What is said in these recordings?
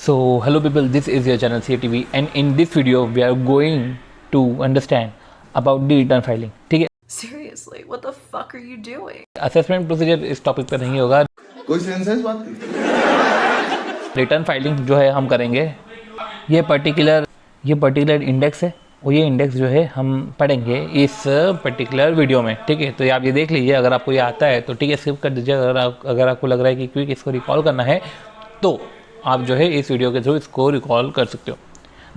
So hello people, this is your channel CATV and in this video we are going to understand about the return filing. ठीक है, Seriously, what the fuck are you doing? Assessment procedure इस topic पर नहीं होगा. कोई sense है इस बात की? रिटर्न फाइलिंग जो है हम करेंगे. ये पर्टिकुलर इंडेक्स है और ये इंडेक्स जो है हम पढ़ेंगे इस पर्टिकुलर वीडियो में. ठीक है, तो ये आप ये देख लीजिए. अगर आपको ये आता है तो ठीक है, स्किप कर दीजिए. अगर आपको लग रहा है कि क्विक इसको रिकॉल करना है तो आप जो है इस वीडियो के थ्रू इसको रिकॉल कर सकते हो.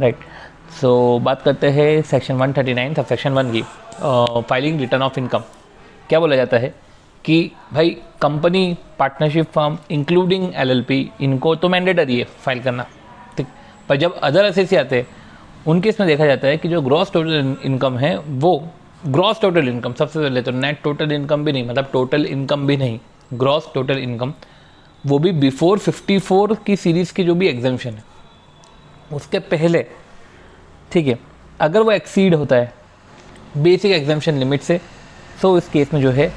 राइट, सो बात करते हैं सेक्शन 139 सब सेक्शन 1 की. Filing return of income. क्या बोला जाता है कि भाई company, partnership firm including LLP इनको तो मैंडेटरी है फाइल करना. ठीक, पर जब अदर एसेसी आते हैं उनके इसमें देखा जाता है कि जो ग्रॉस टोटल इनकम है वो ग्रॉस टोटल इनकम, सबसे पहले तो नेट टोटल इनकम भी नहीं, मतलब टोटल इनकम भी नहीं, ग्रॉस टोटल इनकम, वो भी बिफोर 54 की सीरीज़ की जो भी एग्जाम्शन है उसके पहले. ठीक है, अगर वो एक्सीड होता है बेसिक एग्जाम्शन लिमिट से तो इस केस में जो है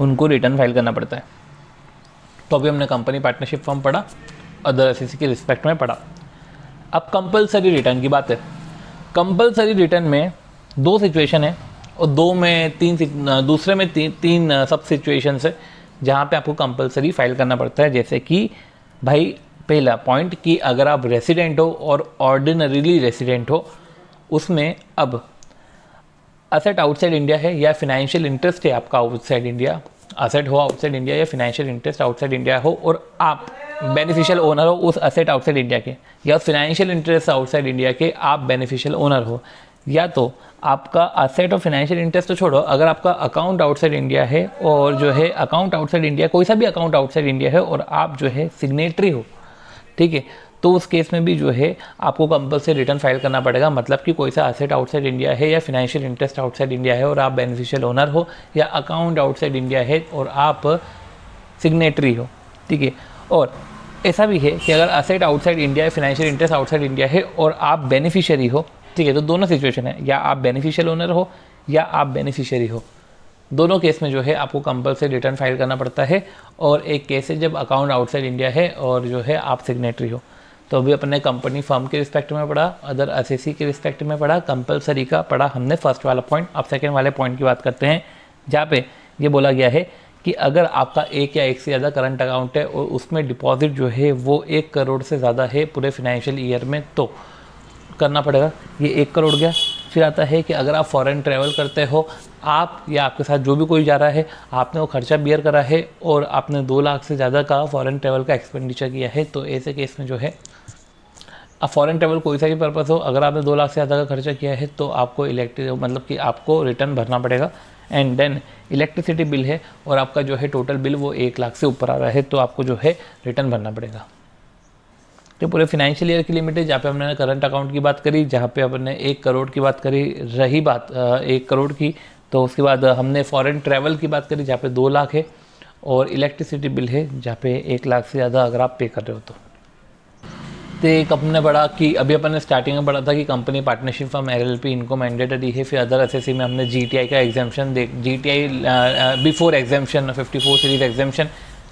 उनको रिटर्न फाइल करना पड़ता है. तो अभी हमने कंपनी, पार्टनरशिप फर्म पढ़ा, अदर एसएसी के रिस्पेक्ट में पढ़ा. अब कंपलसरी रिटर्न की बात है. कंपलसरी रिटर्न में दो सिचुएशन है और दूसरे में तीन सब सिचुएशंस है जहाँ पे आपको कंपलसरी फाइल करना पड़ता है. जैसे कि भाई पहला पॉइंट कि अगर आप रेसिडेंट हो और ऑर्डिनरीली रेसिडेंट हो, उसमें अब असेट आउटसाइड इंडिया है या फिनेंशियल इंटरेस्ट है आपका आउटसाइड इंडिया, असेट हो आउटसाइड इंडिया या फिनेंशियल इंटरेस्ट आउटसाइड इंडिया हो और आप बेनिफिशियल ओनर हो उस असेट आउटसाइड इंडिया के, या फिनेंशियल इंटरेस्ट आउटसाइड इंडिया के आप बेनिफिशियल ओनर हो, या तो आपका असेट और फिनेंशियल इंटरेस्ट तो छोड़ो, अगर आपका अकाउंट आउटसाइड इंडिया है और जो है अकाउंट आउटसाइड इंडिया, कोई सा भी अकाउंट आउटसाइड इंडिया है और आप जो है सिग्नेटरी हो, ठीक है, तो उस केस में भी जो है आपको कंपलसरी रिटर्न फाइल करना पड़ेगा. मतलब कि कोई सा असेट आउटसाइड इंडिया है या फिनेंशियल इंटरेस्ट आउटसाइड इंडिया है और आप बेनिफिशियल ओनर हो, या अकाउंट आउटसाइड इंडिया है और आप सिग्नेटरी हो. ठीक है, और ऐसा भी है कि अगर असेट आउटसाइड इंडिया है, फिनेंशियल इंटरेस्ट आउटसाइड इंडिया है और आप बेनिफिशियरी हो, ठीक है, तो दोनों सिचुएशन है, या आप बेनिफिशियल ओनर हो या आप बेनिफिशियरी हो. दोनों केस में जो है आपको कंपलसरी रिटर्न फाइल करना पड़ता है. और एक केस है जब अकाउंट आउटसाइड इंडिया है और जो है आप सिग्नेटरी हो. तो अभी अपने कंपनी फर्म के रिस्पेक्ट में पढ़ा, अदर एसएसी के रिस्पेक्ट में पढ़ा, कंपलसरी का पढ़ा हमने फर्स्ट वाला पॉइंट. अब सेकेंड वाले पॉइंट की बात करते हैं जहाँ पे ये बोला गया है कि अगर आपका एक या एक से ज़्यादा करंट अकाउंट है और उसमें डिपॉजिट जो है वो 1 करोड़ से ज़्यादा है पूरे फिनेंशियल ईयर में, तो करना पड़ेगा. ये 1 करोड़ गया. फिर आता है कि अगर आप फॉरेन ट्रैवल करते हो, आप या आपके साथ जो भी कोई जा रहा है, आपने वो खर्चा बियर करा है और आपने 2 लाख से ज़्यादा का फॉरेन ट्रैवल का एक्सपेंडिचर किया है, तो ऐसे केस में जो है अब फॉरेन ट्रैवल कोई सा भी पर्पस हो, अगर आपने 2 लाख से ज़्यादा का खर्चा किया है तो आपको मतलब कि आपको रिटर्न भरना पड़ेगा. एंड देन इलेक्ट्रिसिटी बिल है और आपका जो है टोटल बिल वो 1 लाख से ऊपर आ रहा है तो आपको जो है रिटर्न भरना पड़ेगा. तो पूरे फिनेंशियल ईयर की लिमिट है. जहाँ पे हमने करंट अकाउंट की बात करी, जहाँ पे हमने 1 करोड़ की बात करी, रही बात 1 करोड़ की, तो उसके बाद हमने फॉरेन ट्रैवल की बात करी जहाँ पे 2 लाख है, और इलेक्ट्रिसिटी बिल है जहाँ पे 1 लाख से ज़्यादा अगर आप पे कर रहे हो तो एक अपने पढ़ा कि अभी अपन ने स्टार्टिंग में पढ़ा था कि कंपनी, पार्टनरशिप फर्म, LLP इनको मैंडेटरी है. फिर अदर एसएसी में हमने GTI का exemption GTI before exemption 54 series exemption.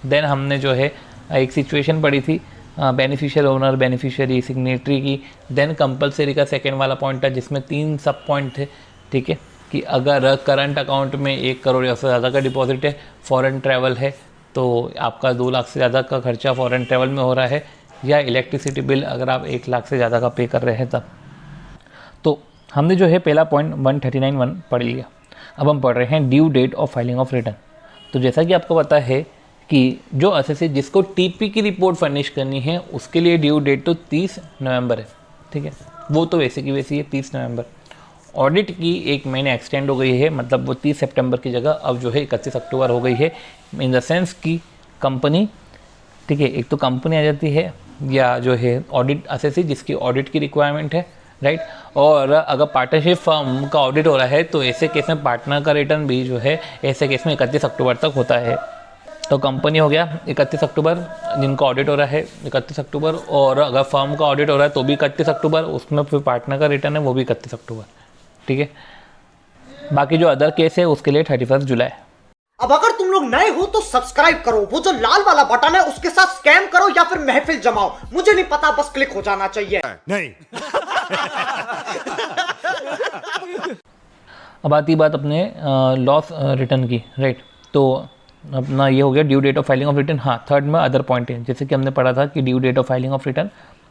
Then हमने जो है एक सिचुएशन पढ़ी थी बेनिफिशियल ओनर, बेनिफिशियरी, सिग्नेटरी की. देन कंपलसरी का सेकेंड वाला पॉइंट था जिसमें 3 सब पॉइंट थे. ठीक है, कि अगर करंट अकाउंट में 1 करोड़ या उससे ज़्यादा का डिपॉजिट है, फॉरेन ट्रैवल है तो आपका 2 लाख से ज़्यादा का खर्चा फॉरेन ट्रैवल में हो रहा है, या इलेक्ट्रिसिटी बिल अगर आप 1 लाख से ज़्यादा का पे कर रहे हैं तब. तो हमने जो है पहला पॉइंट 139(1) पढ़ लिया. अब हम पढ़ रहे हैं due date of filing of return. तो जैसा कि आपको पता है कि जो एसएसी जिसको टीपी की रिपोर्ट फर्निश करनी है उसके लिए ड्यू डेट तो 30 नवंबर है. ठीक है, वो तो वैसे की वैसी है 30 नवंबर. ऑडिट की 1 महीने एक्सटेंड हो गई है, मतलब वो 30 सितंबर की जगह अब जो है 31 अक्टूबर हो गई है. इन द सेंस की कंपनी, ठीक है, एक तो कंपनी आ जाती है या जो है ऑडिट एसएसी जिसकी ऑडिट की रिक्वायरमेंट है, राइट. और अगर पार्टनरशिप फर्म का ऑडिट हो रहा है तो ऐसे केस में पार्टनर का रिटर्न भी जो है ऐसे केस में 31 अक्टूबर तक होता है. तो कंपनी हो गया 31 अक्टूबर जिनका ऑडिट हो रहा है 31 अक्टूबर, और अगर फर्म का ऑडिट हो रहा है तो भी 31 अक्टूबर, उसमें फिर पार्टनर का रिटर्न है वो भी 31 अक्टूबर. ठीक है, बाकी जो अदर केस है उसके लिए 31 जुलाई. अब अगर तुम लोग नए हो तो सब्सक्राइब करो, वो जो लाल वाला बटन है उसके साथ स्कैम करो या फिर महफिल जमाओ, मुझे नहीं पता, बस क्लिक हो जाना चाहिए। नहीं। अब आती बात अपने लॉस रिटर्न की, राइट। तो अपना ये हो गया due date of filing of return. हाँ, थर्ड में अदर पॉइंट है, जैसे कि हमने पढ़ा था कि due date of filing of return.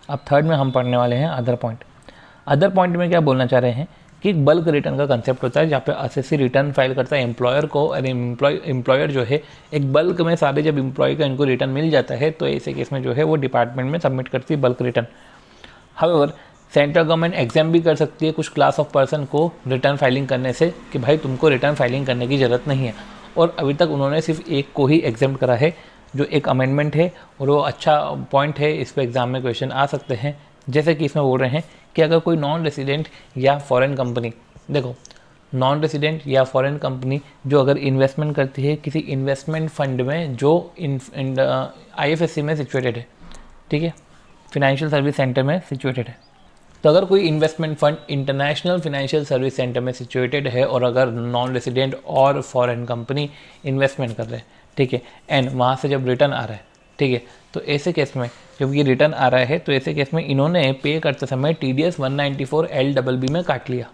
अब थर्ड में हम पढ़ने वाले हैं अदर पॉइंट। अदर पॉइंट में क्या बोलना चाह रहे हैं कि एक बल्क रिटर्न का कंसेप्ट होता है, जहाँ पे असेसी रिटर्न फाइल करता है एम्प्लॉयर को, और एम्प्लॉयर जो है एक बल्क में सारे जब एम्प्लॉय का इनको रिटर्न मिल जाता है तो ऐसे केस में जो है वो डिपार्टमेंट में सबमिट करती है bulk return. However central government exam भी कर सकती है कुछ क्लास ऑफ पर्सन को रिटर्न फाइलिंग करने से कि भाई तुमको रिटर्न फाइलिंग करने की ज़रूरत नहीं है, और अभी तक उन्होंने सिर्फ एक को ही एग्जाम करा है, जो एक अमेंडमेंट है, और वो अच्छा पॉइंट है, इस पर एग्ज़ाम में क्वेश्चन आ सकते हैं। जैसे कि इसमें बोल रहे हैं कि अगर कोई नॉन रेसिडेंट या फॉरेन कंपनी, देखो नॉन रेसिडेंट या फॉरेन कंपनी जो अगर इन्वेस्टमेंट करती है किसी इन्वेस्टमेंट फंड में जो IFSC में सिचुएटेड है, ठीक है, फिनेंशियल सर्विस सेंटर में सिचुएटेड है, तो अगर कोई investment fund international financial service centre में सिचुएटेड है और अगर नॉन रेसिडेंट और फॉरेन कंपनी इन्वेस्टमेंट कर रहे हैं, ठीक है, एंड वहाँ से जब रिटर्न आ रहा है, ठीक है, तो ऐसे केस में जब ये रिटर्न आ रहा है तो ऐसे केस में इन्होंने पे करते समय TDS 194 LBB में काट लिया,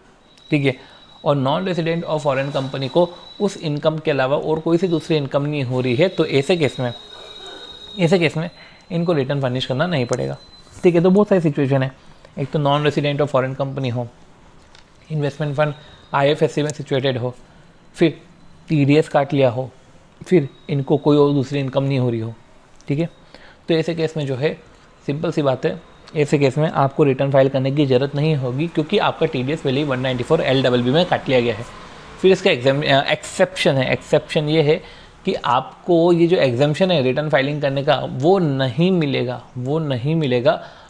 ठीक है, और नॉन रेसिडेंट और फॉरेन कंपनी को उस इनकम के अलावा और कोई सी दूसरी इनकम नहीं हो रही है, तो ऐसे केस में इनको रिटर्न फर्निश करना नहीं पड़ेगा, ठीक है। तो बहुत सारी सिचुएशन है, एक तो नॉन रेसिडेंट और फॉरेन कंपनी हो, इन्वेस्टमेंट फंड IFSC में सिचुएटेड हो, फिर TDS काट लिया हो, फिर इनको कोई और दूसरी इनकम नहीं हो रही हो, ठीक है। तो ऐसे केस में जो है सिंपल सी बात है, ऐसे केस में आपको रिटर्न फाइल करने की ज़रूरत नहीं होगी क्योंकि आपका TDS पहले ही 194 LBB में काट लिया गया है। फिर इसका एक्सेप्शन है, एक्सेप्शन ये है कि आपको ये जो एग्जाम्पशन है रिटर्न फाइलिंग करने का वो नहीं मिलेगा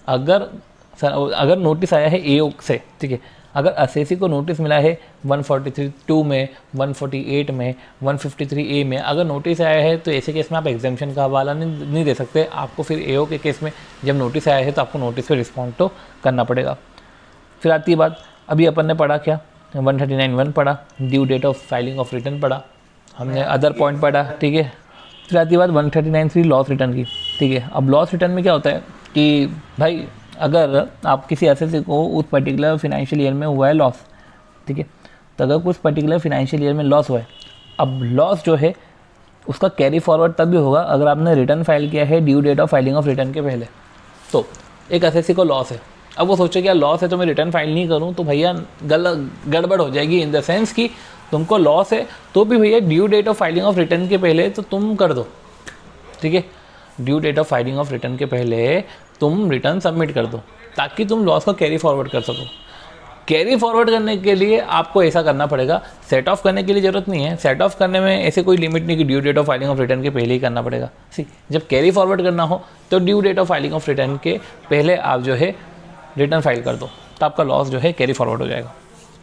अगर नोटिस आया है AO से, ठीक है। अगर असेसी को नोटिस मिला है 143(2) में, 148 में, 153A में अगर नोटिस आया है तो ऐसे केस में आप एग्जाम्पशन का हवाला नहीं दे सकते। आपको फिर AO के केस में जब नोटिस आया है तो आपको नोटिस पे रिस्पॉन्ड तो करना पड़ेगा। फिर आती है बात, अभी अपन ने पढ़ा क्या, 139(1) पढ़ा, due date of filing of return पढ़ा, हमने अदर पॉइंट पढ़ा, ठीक है। फिर आती है बात 139(3) लॉस रिटर्न की, ठीक है। अब लॉस रिटर्न में क्या होता है कि भाई अगर आप किसी असेसी को उस पर्टिकुलर फिनेंशियल ईयर में हुआ है लॉस, ठीक है, तो अगर कुछ पर्टिकुलर फिनेंशियल ईयर में लॉस हुआ है, अब लॉस जो है उसका कैरी फॉरवर्ड तब भी होगा अगर आपने रिटर्न फाइल किया है due date of filing of return के पहले। तो एक असेसी को लॉस है, अब वो सोचे कि यार लॉस है तो मैं रिटर्न फाइल नहीं करूँ तो भैया गड़बड़ हो जाएगी, इन द सेंस कि तुमको लॉस है तो भी भैया due date of filing of return के पहले तो तुम कर दो, ठीक है, due date of filing of return के पहले तुम रिटर्न सबमिट कर दो ताकि तुम लॉस को कैरी फॉरवर्ड कर सको। कैरी फॉरवर्ड करने के लिए आपको ऐसा करना पड़ेगा, सेट ऑफ करने के लिए ज़रूरत नहीं है, सेट ऑफ करने में ऐसे कोई लिमिट नहीं कि due date of filing of return के पहले ही करना पड़ेगा। जब कैरी फॉरवर्ड करना हो तो due date of filing of return के पहले आप जो है रिटर्न फाइल कर दो तो आपका लॉस जो है कैरी फॉरवर्ड हो जाएगा,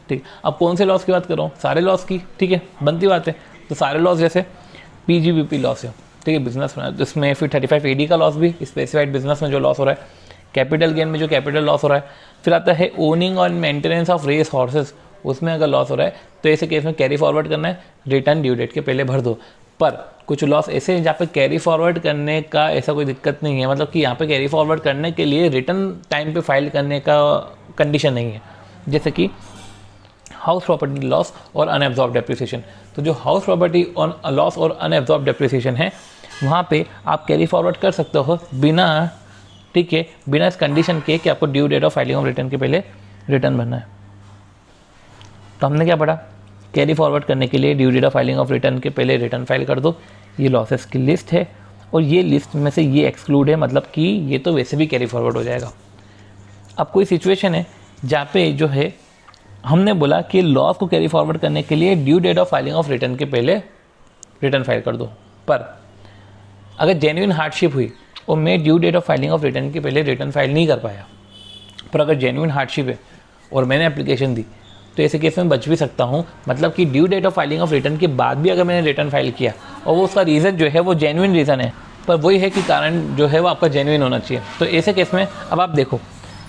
ठीक। अब कौन से लॉस की बात कर रहा हूँ, सारे लॉस की, ठीक है, बनती बात है। तो सारे लॉस जैसे PGBP लॉस है, ठीक है, बिजनेस में, इसमें फिर 35 AD का लॉस भी स्पेसिफाइड बिजनेस में जो लॉस हो रहा है, कैपिटल गेन में जो कैपिटल लॉस हो रहा है, फिर आता है ओनिंग और मेंटेनेंस ऑफ रेस हॉर्सेस, उसमें अगर लॉस हो रहा है तो ऐसे केस में कैरी फॉरवर्ड करना है, रिटर्न ड्यू डेट के पहले भर दो। पर कुछ लॉस ऐसे हैं जहाँ पे कैरी फॉरवर्ड करने का ऐसा कोई दिक्कत नहीं है, मतलब कि यहाँ पे कैरी फॉरवर्ड करने के लिए रिटर्न टाइम पे फाइल करने का कंडीशन नहीं है, जैसे कि हाउस प्रॉपर्टी लॉस और अनएब्जॉर्ब डेप्रिसिएशन। तो जो हाउस प्रॉपर्टी और लॉस और अनएब्जॉर्ब डेप्रिसिएशन है वहाँ पे आप कैरी फॉरवर्ड कर सकते हो बिना, ठीक है, बिना इस कंडीशन के कि आपको due date of filing of return के पहले रिटर्न भरना है। तो हमने क्या पढ़ा, कैरी फॉरवर्ड करने के लिए due date of filing of return के पहले रिटर्न फाइल कर दो, ये लॉसेस की लिस्ट है और ये लिस्ट में से ये एक्सक्लूड है, मतलब कि ये तो वैसे भी कैरी फॉरवर्ड हो जाएगा। अब कोई सिचुएशन है जहाँ पे जो है हमने बोला कि लॉस को कैरी फॉरवर्ड करने के लिए due date of filing of return के पहले रिटर्न फाइल कर दो, पर अगर जेन्युइन हार्डशिप हुई और मैं due date of filing of return के पहले रिटर्न फाइल नहीं कर पाया, पर अगर जेन्युइन हार्डशिप है और मैंने एप्लीकेशन दी तो ऐसे केस में बच भी सकता हूँ, मतलब कि due date of filing of return के बाद भी अगर मैंने रिटर्न फाइल किया और वो उसका रीज़न जो है वो जेन्युइन रीज़न है, पर वही है कि कारण जो है वो आपका जेन्युइन होना चाहिए। तो ऐसे केस में अब आप देखो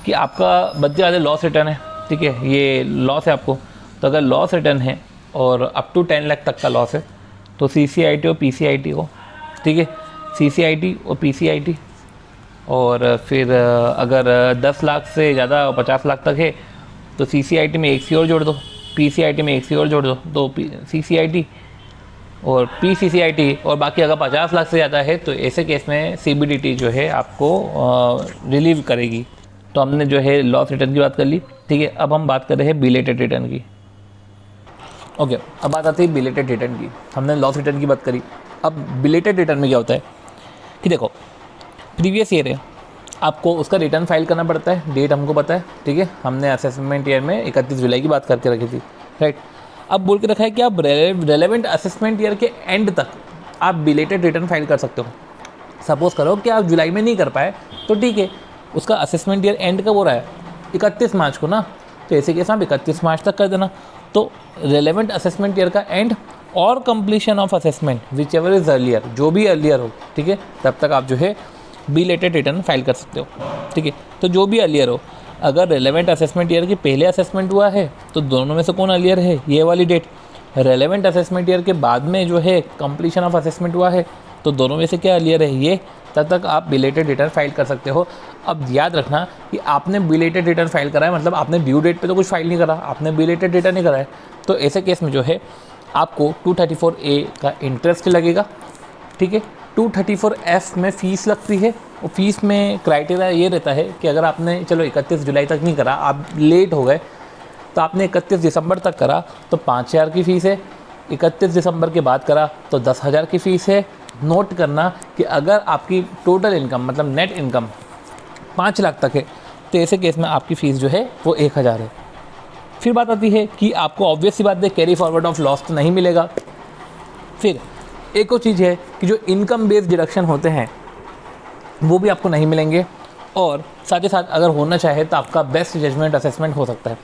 कि आपका बच्चे वाले लॉस रिटर्न है, ठीक है, ये लॉस है आपको, तो अगर लॉस रिटर्न है और अप टू 10 लाख तक का लॉस है तो CCIT और PCIT को, ठीक है, CCIT और PCIT। और फिर अगर 10 लाख से ज़्यादा 50 लाख तक है तो CCIT में एक सी और जोड़ दो, PCIT में एक सी और जोड़ दो, तो CCIT और PCCIT, और बाकी अगर 50 लाख से ज़्यादा है तो ऐसे केस में CBDT जो है आपको रिलीव करेगी। तो हमने जो है लॉस रिटर्न की बात कर ली, ठीक है। अब हम बात कर रहे हैं बिलेटेड रिटर्न की। ओके, अब बात आती है बिलेटेड रिटर्न की। हमने लॉस रिटर्न की बात करी, अब बिलेटेड रिटर्न में क्या होता है कि देखो प्रीवियस ईयर है, आपको उसका रिटर्न फाइल करना पड़ता है, डेट हमको पता है, ठीक है। हमने असेसमेंट ईयर में 31 जुलाई की बात करके रखी थी, राइट। अब बोल के रखा है कि आप रेलेवेंट असेसमेंट ईयर के एंड तक आप बिलेटेड रिटर्न फाइल कर सकते हो। सपोज करो कि आप जुलाई में नहीं कर पाए तो ठीक है, उसका असेसमेंट ईयर एंड कब हो रहा है, 31 मार्च को ना, तो ऐसे केस आप 31 मार्च तक कर देना। तो रेलेवेंट असेसमेंट ईयर का एंड और completion of assessment whichever is earlier, जो भी अर्लियर हो, ठीक है, तब तक आप जो है बिलेटेड रिटर्न फाइल कर सकते हो, ठीक है। तो जो भी अर्लियर हो, अगर रेलेवेंट असेसमेंट ईयर के पहले असेसमेंट हुआ है तो दोनों में से कौन अर्लियर है, ये वाली डेट। रेलेवेंट असेसमेंट ईयर के बाद में जो है कंप्लीशन ऑफ असेसमेंट हुआ है तो दोनों में से क्या अर्लियर है, ये। तब तक आप बिलेटेड रिटर्न फाइल कर सकते हो। अब याद रखना कि आपने बिलेटेड रिटर्न फाइल करा है, मतलब आपने ड्यू डेट पे तो कुछ फाइल नहीं करा, आपने बिलेटेड रिटर्न ही करा है। तो ऐसे केस में जो है आपको 234A का इंटरेस्ट लगेगा, ठीक है। 234F में फ़ीस लगती है, और फीस में क्राइटेरिया ये रहता है कि अगर आपने चलो 31 जुलाई तक नहीं करा, आप लेट हो गए, तो आपने 31 दिसंबर तक करा तो 5000 की फ़ीस है, 31 दिसंबर के बाद करा तो 10,000 की फ़ीस है। नोट करना कि अगर आपकी टोटल इनकम मतलब नेट इनकम 5 लाख तक है तो ऐसे केस में आपकी फ़ीस जो है वो 1000 है। फिर बात आती है कि आपको ऑब्वियस सी बात है कैरी फॉरवर्ड ऑफ लॉस तो नहीं मिलेगा। फिर एक और चीज़ है कि जो इनकम बेस्ड डिडक्शन होते हैं वो भी आपको नहीं मिलेंगे, और साथ ही साथ अगर होना चाहे तो आपका बेस्ट जजमेंट असेसमेंट हो सकता है।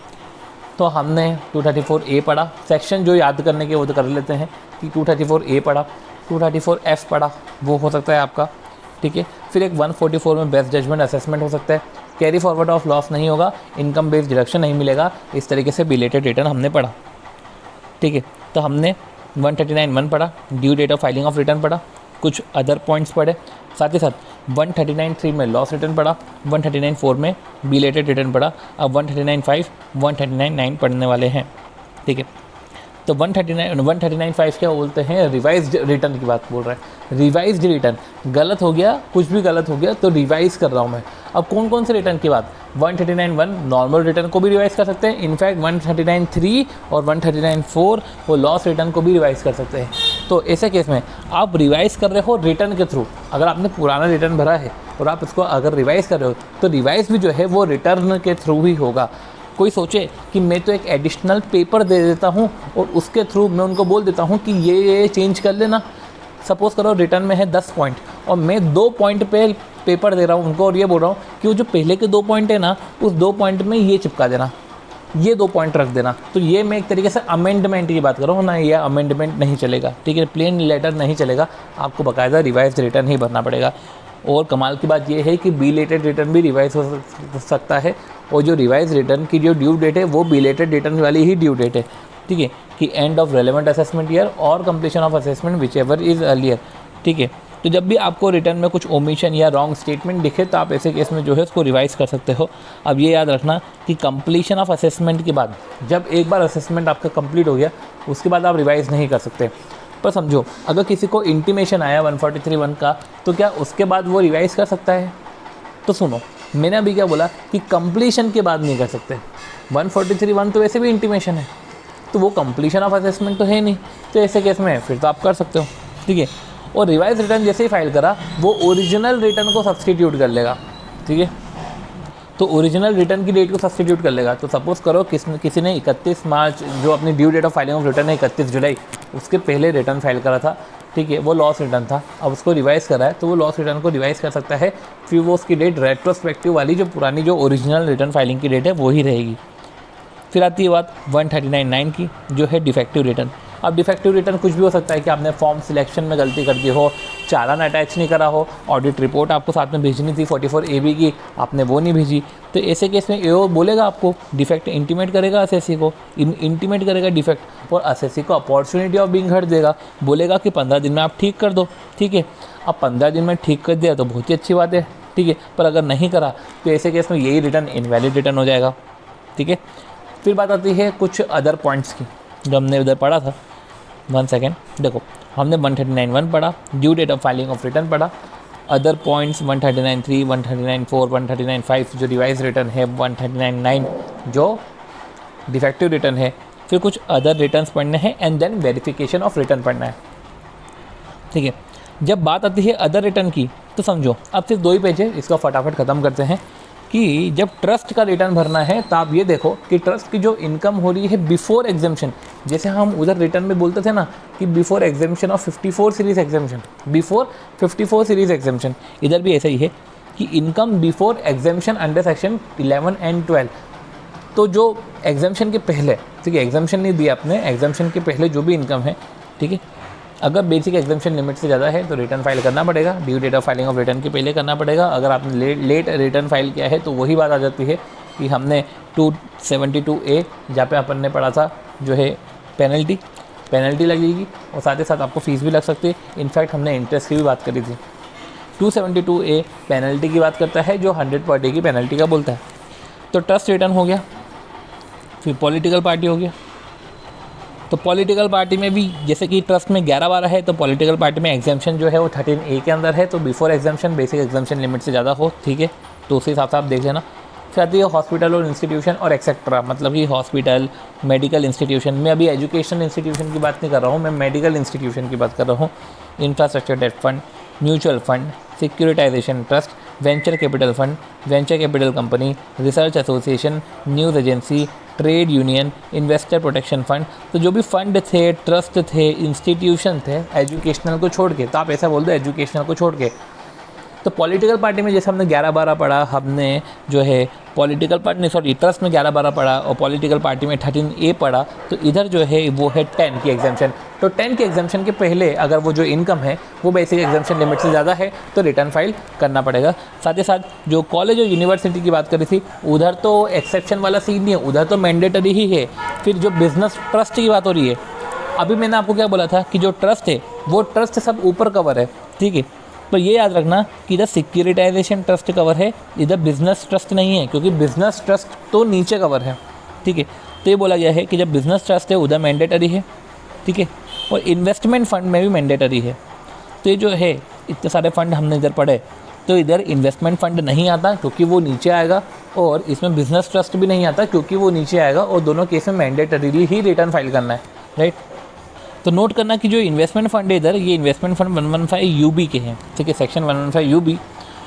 तो हमने 234A पढ़ा, सेक्शन जो याद करने के वो तो कर लेते हैं कि 234A पढ़ा, 234F पढ़ा, वो हो सकता है आपका, ठीक है। फिर एक 144 में बेस्ट जजमेंट असेसमेंट हो सकता है, कैरी फॉरवर्ड ऑफ लॉस नहीं होगा, इनकम बेस्ड डिडक्शन नहीं मिलेगा, इस तरीके से बिलेटेड रिटर्न हमने पढ़ा, ठीक है। तो हमने 139(1) पढ़ा, due date of filing of return पढ़ा, कुछ अदर पॉइंट्स पढ़े, साथ ही साथ 139(3) में लॉस रिटर्न पढ़ा, 139(4) में बिलेटेड रिटर्न पढ़ा। अब 139(5), 139(9) पढ़ने वाले हैं, ठीक है। तो 139(5) क्या बोलते हैं, रिवाइज्ड रिटर्न की बात बोल रहा है। रिवाइज्ड रिटर्न गलत हो गया, कुछ भी गलत हो गया तो रिवाइज़ कर रहा हूँ मैं। अब कौन कौन से रिटर्न की बात, 139(1) नॉर्मल रिटर्न को भी रिवाइज़ कर सकते हैं, इनफैक्ट 139(3) और 139(4) वो लॉस रिटर्न को भी रिवाइज़ कर सकते हैं। तो ऐसे केस में आप रिवाइज़ कर रहे हो रिटर्न के थ्रू, अगर आपने पुराना रिटर्न भरा है और आप इसको अगर रिवाइज़ कर रहे हो तो रिवाइज़ भी जो है वो रिटर्न के थ्रू ही होगा। कोई सोचे कि मैं तो एक एडिशनल पेपर दे देता हूँ और उसके थ्रू मैं उनको बोल देता हूँ कि ये चेंज कर लेना। सपोज़ करो रिटर्न में है 10 पॉइंट और मैं 2 पॉइंट पे पेपर दे रहा हूँ उनको, और ये बोल रहा हूँ कि वो जो पहले के 2 पॉइंट है ना, उस 2 पॉइंट में ये चिपका देना, ये 2 पॉइंट रख देना। तो ये मैं एक तरीके से अमेंडमेंट की बात कर रहा हूँ ना, ये अमेंडमेंट नहीं चलेगा, ठीक है, प्लेन लेटर नहीं चलेगा, आपको बाकायदा रिवाइज रिटर्न ही भरना पड़ेगा। और कमाल की बात यह है कि बिलेटेड रिटर्न भी रिवाइज हो सकता है, और जो रिवाइज रिटर्न की जो ड्यू डेट है वो बिलेटेड रिटर्न वाली ही ड्यू डेट है, ठीक है, कि end of relevant assessment year और completion of assessment whichever is earlier, ठीक है। तो जब भी आपको रिटर्न में कुछ ओमिशन या रॉन्ग स्टेटमेंट दिखे तो आप ऐसे केस में जो है उसको रिवाइज़ कर सकते हो। अब ये याद रखना कि कंप्लीशन ऑफ असेसमेंट के बाद, जब एक बार असेसमेंट आपका कंप्लीट हो गया उसके बाद आप रिवाइज़ नहीं कर सकते। पर समझो अगर किसी को इंटीमेशन आया 143(1) का, तो क्या उसके बाद वो रिवाइज़ कर सकता है? तो सुनो, मैंने अभी क्या बोला कि कंप्लीशन के बाद नहीं कर सकते। 143(1) तो वैसे भी इंटीमेशन है, तो वो कंप्लीशन ऑफ असेसमेंट तो है नहीं, तो ऐसे केस में फिर तो आप कर सकते हो, ठीक है। और रिवाइज रिटर्न जैसे ही फाइल करा वो ओरिजिनल रिटर्न को सब्सटीट्यूट कर लेगा, ठीक है। तो ओरिजिनल रिटर्न की डेट को सब्सटीट्यूट कर लेगा। तो सपोज़ करो किसी ने 31 मार्च जो अपनी due date of filing of return है 31 जुलाई, उसके पहले रिटर्न फाइल करा था, ठीक है, वो लॉस रिटर्न था, अब उसको रिवाइज़ करा है तो वो लॉस रिटर्न को रिवाइज़ कर सकता है। फिर वो उसकी डेट रेट्रोस्पेक्टिव वाली जो पुरानी जो ओरिजिनल रिटर्न फाइलिंग की डेट है वो ही रहेगी। फिर आती है बात 139(9) की, जो है डिफेक्टिव रिटर्न। अब डिफेक्टिव रिटर्न कुछ भी हो सकता है कि आपने फॉर्म सिलेक्शन में गलती कर दी हो, चालान अटैच नहीं करा हो, ऑडिट रिपोर्ट आपको साथ में भेजनी थी 44 AB की, आपने वो नहीं भेजी, तो ऐसे केस में एओ बोलेगा आपको, डिफेक्ट इंटीमेट करेगा असेसी को, इंटीमेट करेगा डिफेक्ट, और असेसी को अपॉर्चुनिटी ऑफ बीइंग हर्ड देगा, बोलेगा कि 15 दिन में आप ठीक कर दो, ठीक है। अब 15 दिन में ठीक कर दिया तो बहुत ही अच्छी बात है, ठीक है, पर अगर नहीं करा तो ऐसे केस में यही रिटर्न इनवैलिड रिटर्न हो जाएगा, ठीक है। फिर बात आती है कुछ अदर पॉइंट्स की जो हमने उधर पढ़ा था। 1 सेकेंड, देखो हमने 139(1) पढ़ा, due date of filing of return पढ़ा, अदर पॉइंट्स 139(3), 139(4), 139(5) जो रिवाइज रिटर्न है, 139(9) जो डिफेक्टिव रिटर्न है, फिर कुछ अदर रिटर्न्स पढ़ने हैं and then verification of return पढ़ना है, ठीक है। जब बात आती है अदर रिटर्न की तो समझो अब सिर्फ 2 ही पेज है, इसको फटाफट ख़त्म करते हैं कि जब ट्रस्ट का रिटर्न भरना है तो आप ये देखो कि ट्रस्ट की जो इनकम हो रही है बिफोर एग्जेम्पशन, जैसे हम उधर रिटर्न में बोलते थे ना कि before exemption of 54 series exemption, before 54 series exemption, इधर भी ऐसा ही है कि income before exemption under section 11 and 12। तो जो एग्जेम्पशन के पहले, ठीक है, एग्जेम्पशन नहीं दिया आपने, एग्जेम्पशन के पहले जो भी इनकम है, ठीक है, अगर बेसिक एग्जेम्पशन लिमिट से ज़्यादा है तो रिटर्न फाइल करना पड़ेगा, due date of filing of return के पहले करना पड़ेगा। अगर आपने लेट रिटर्न फाइल किया है तो वही बात आ जाती है कि हमने 272A जहाँ पे अपन ने पढ़ा था जो है पेनल्टी लगेगी और साथ ही साथ आपको फीस भी लग सकती है। इनफैक्ट हमने इंटरेस्ट की भी बात करी थी। 272A पेनल्टी की बात करता है जो 100 की पेनल्टी का बोलता है। तो ट्रस्ट रिटर्न हो गया, फिर पॉलिटिकल पार्टी हो गया। तो पॉलिटिकल पार्टी में भी जैसे कि ट्रस्ट में 11-12 है तो पॉलिटिकल पार्टी में एग्जाम्पशन जो है वो 13A के अंदर है, तो before exemption basic exemption limit से ज़्यादा हो, ठीक है, तो उसी हिसाब से आप देख लेना। फिर आती है हॉस्पिटल और इंस्टीट्यूशन और एक्सेट्रा, मतलब कि हॉस्पिटल, मेडिकल इंस्टीट्यूशन, मैं अभी एजुकेशनल इंस्टीट्यूशन की बात नहीं कर रहा हूँ, मैं मेडिकल इंस्टीट्यूशन की बात कर रहा हूँ। Infrastructure debt fund, mutual fund, securitisation trust, venture capital fund, venture capital company, research association, news agency, trade union, investor protection fund. तो जो भी फंड थे, ट्रस्ट थे, इंस्टीट्यूशन थे, एजुकेशनल को छोड़ के, तो आप ऐसा बोल दो एजुकेशनल को छोड़ के। तो पॉलिटिकल पार्टी में जैसे हमने 11-12 पढ़ा, हमने जो है पॉलिटिकल पार्टी सॉरी ट्रस्ट में 11-12 पढ़ा और पॉलिटिकल पार्टी में 13A पढ़ा, तो इधर जो है वो है 10 की एग्जाम्पशन। तो 10 के एग्जाम्पशन के पहले अगर वो जो इनकम है वो बेसिक एग्जाम्पशन लिमिट से ज़्यादा है तो रिटर्न फाइल करना पड़ेगा। साथ ही साथ जो कॉलेज और यूनिवर्सिटी की बात करी थी उधर तो एक्सेप्शन वाला सीन नहीं है, उधर तो मैंडेटरी ही है। फिर जो बिजनेस ट्रस्ट की बात हो रही है, अभी मैंने आपको क्या बोला था कि जो ट्रस्ट है वो ट्रस्ट सब ऊपर कवर है, ठीक है। तो ये याद रखना कि इधर सिक्योरिटाइजेशन ट्रस्ट कवर है, इधर बिजनेस ट्रस्ट नहीं है, क्योंकि बिजनेस ट्रस्ट तो नीचे कवर है, ठीक है। तो ये बोला गया है कि जब बिजनेस ट्रस्ट है उधर मैंडेटरी है, ठीक है, और इन्वेस्टमेंट फंड में भी मैंडेटरी है। तो ये जो है इतने सारे फंड हमने इधर पढ़े, तो इधर इन्वेस्टमेंट फंड नहीं आता क्योंकि वो नीचे आएगा, और इसमें बिजनेस ट्रस्ट भी नहीं आता क्योंकि वो नीचे आएगा, और दोनों केस में मैंडेटरीली ही रिटर्न फाइल करना है, राइट। तो नोट करना कि जो इन्वेस्टमेंट फंड है इधर, ये इन्वेस्टमेंट फंड 115 UB के हैं, ठीक है, सेक्शन 115 UB।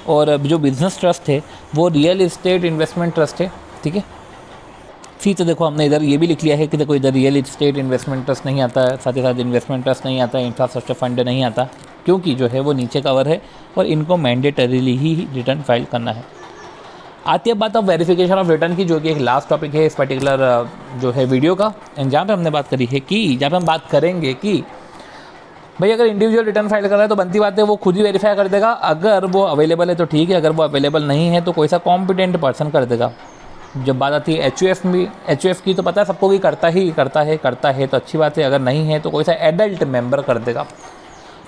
और जो बिजनेस ट्रस्ट है वो रियल इस्टेट इन्वेस्टमेंट ट्रस्ट है, ठीक है। फिर तो देखो हमने इधर ये भी लिख लिया है कि देखो इधर रियल इस्टेट इन्वेस्टमेंट ट्रस्ट नहीं आता है, साथ ही साथ इन्वेस्टमेंट ट्रस्ट नहीं आता, इंफ्रास्ट्रक्चर फंड नहीं आता, क्योंकि जो है वो नीचे कवर है और इनको मैंडेटरीली ही रिटर्न फाइल करना है। आती है बात अब वेरिफिकेशन ऑफ रिटर्न की, जो कि एक लास्ट टॉपिक है इस पर्टिकुलर जो है वीडियो का, एंड जहाँ पे हमने बात करी है कि जहाँ पे हम बात करेंगे कि भाई अगर इंडिविजुअल रिटर्न फाइल कर रहा है तो बनती बात है वो खुद ही वेरीफाई कर देगा, अगर वो अवेलेबल है तो ठीक है, अगर वो अवेलेबल नहीं है तो कोई सा कॉम्पिटेंट पर्सन कर देगा। जब बात आती है HUF की, तो पता है सबको कि करता है तो अच्छी बात है, अगर नहीं है तो कोई सा एडल्ट मेंबर कर देगा।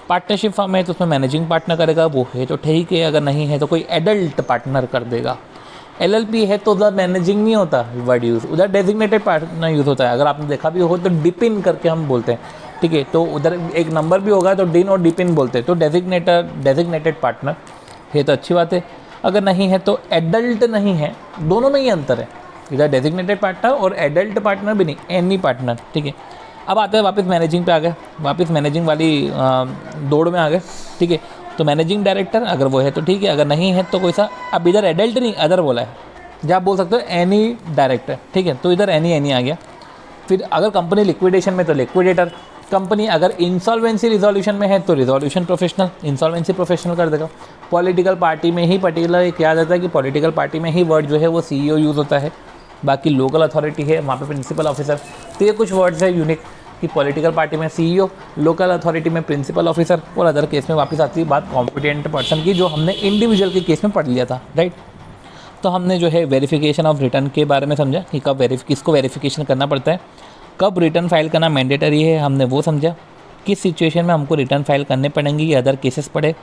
पार्टनरशिप फर्म है तो उसमें मैनेजिंग पार्टनर करेगा, वो है तो ठीक है, अगर नहीं है तो कोई एडल्ट पार्टनर कर देगा। LLP है तो उधर मैनेजिंग नहीं होता वर्ड यूज़, उधर डेजिग्नेटेड पार्टनर यूज़ होता है। अगर आपने देखा भी हो तो डिपिन करके हम बोलते हैं, ठीक है, तो उधर एक नंबर भी होगा तो डिन और डिपिन बोलते हैं। तो डेजिग्नेटेड पार्टनर है तो अच्छी बात है, अगर नहीं है तो एडल्ट नहीं है, दोनों में ही अंतर है, इधर डेजिग्नेटेड पार्टनर और एडल्ट पार्टनर भी नहीं, एनी पार्टनर, ठीक है। अब आते हैं वापस मैनेजिंग पे आ गए, वापस मैनेजिंग वाली दौड़ में आ गए, ठीक है। तो मैनेजिंग डायरेक्टर अगर वो है तो ठीक है, अगर नहीं है तो कोई सा, अब इधर एडल्ट नहीं अदर बोला है, जहाँ आप बोल सकते हो एनी डायरेक्टर, ठीक है, तो इधर एनी आ गया। फिर अगर कंपनी लिक्विडेशन में तो लिक्विडेटर, कंपनी अगर इंसॉल्वेंसी रिजोल्यूशन में है तो रिजोल्यूशन प्रोफेशनल, इंसॉल्वेंसी प्रोफेशनल कर देगा। पॉलिटिकल पार्टी में ही पर्टिकुलर एक याद आता है कि पॉलिटिकल पार्टी में ही वर्ड जो है वो CEO यूज़ होता है, बाकी लोकल अथॉरिटी है वहाँ पे प्रिंसिपल ऑफिसर। तो ये कुछ वर्ड्स है यूनिक कि पॉलिटिकल पार्टी में CEO, लोकल अथॉरिटी में प्रिंसिपल ऑफिसर और अदर केस में वापस आती है बात कॉम्पिटेंट पर्सन की, जो हमने इंडिविजुअल के केस में पढ़ लिया था, राइट। तो हमने जो है वेरिफिकेशन ऑफ रिटर्न के बारे में समझा कि कब किसको वेरिफिकेशन करना पड़ता है, कब रिटर्न फाइल करना मैंडेटरी है, हमने वो समझा, किस सिचुएशन में हमको रिटर्न फाइल करने पड़ेंगे, ये अदर केसेस पढ़े।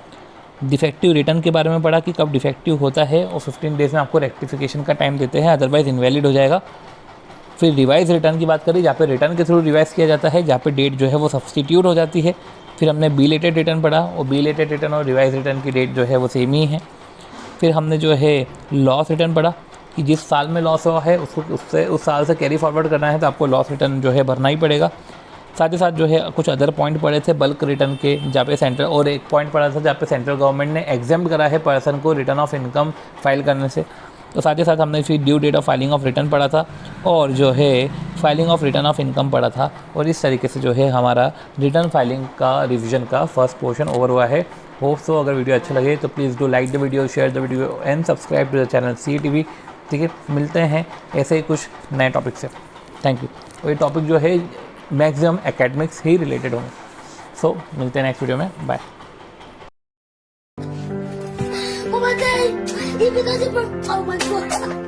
डिफेक्टिव रिटर्न के बारे में पढ़ा कि कब डिफेक्टिव होता है और 15 डेज़ में आपको रेक्टिफिकेशन का टाइम देते हैं, अदरवाइज इनवैलिड हो जाएगा। फिर रिवाइज रिटर्न की बात करी, जहाँ पे रिटर्न के थ्रू रिवाइज किया जाता है, जहाँ पे डेट जो है वो सब्सटीट्यूट हो जाती है। फिर हमने बिलेटेड रिटर्न पढ़ा और बिलेटेड रिटर्न और रिवाइज रिटर्न की डेट जो है वो सेम ही है। फिर हमने जो है लॉस रिटर्न पढ़ा कि जिस साल में लॉस हुआ है उसको उस साल से कैरी फॉरवर्ड करना है, तो आपको लॉस रिटर्न जो है भरना ही पड़ेगा। साथ ही साथ जो है कुछ अदर पॉइंट पड़े थे बल्क रिटर्न के, जहाँ पे सेंट्रल, और एक पॉइंट पड़ा था जहाँ पे सेंट्रल गवर्नमेंट ने एग्जेम्प्ट करा है पर्सन को रिटर्न ऑफ इनकम फाइल करने से। तो साथ ही साथ हमने फिर due date of filing of return पढ़ा था और जो है filing of return of income पढ़ा था। और इस तरीके से जो है हमारा रिटर्न फाइलिंग का रिवीजन का फर्स्ट पोर्शन ओवर हुआ है। होप सो अगर वीडियो अच्छा लगे तो please do like the video, share the video and subscribe to the channel CATV। ठीक है, मिलते हैं ऐसे ही कुछ नए टॉपिक से। Thank you. और ये टॉपिक जो है मैक्सिमम एकेडमिक्स ही रिलेटेड होंगे। सो मिलते हैं नेक्स्ट वीडियो में, bye. Oh my god! He forgot to burn. Oh my god!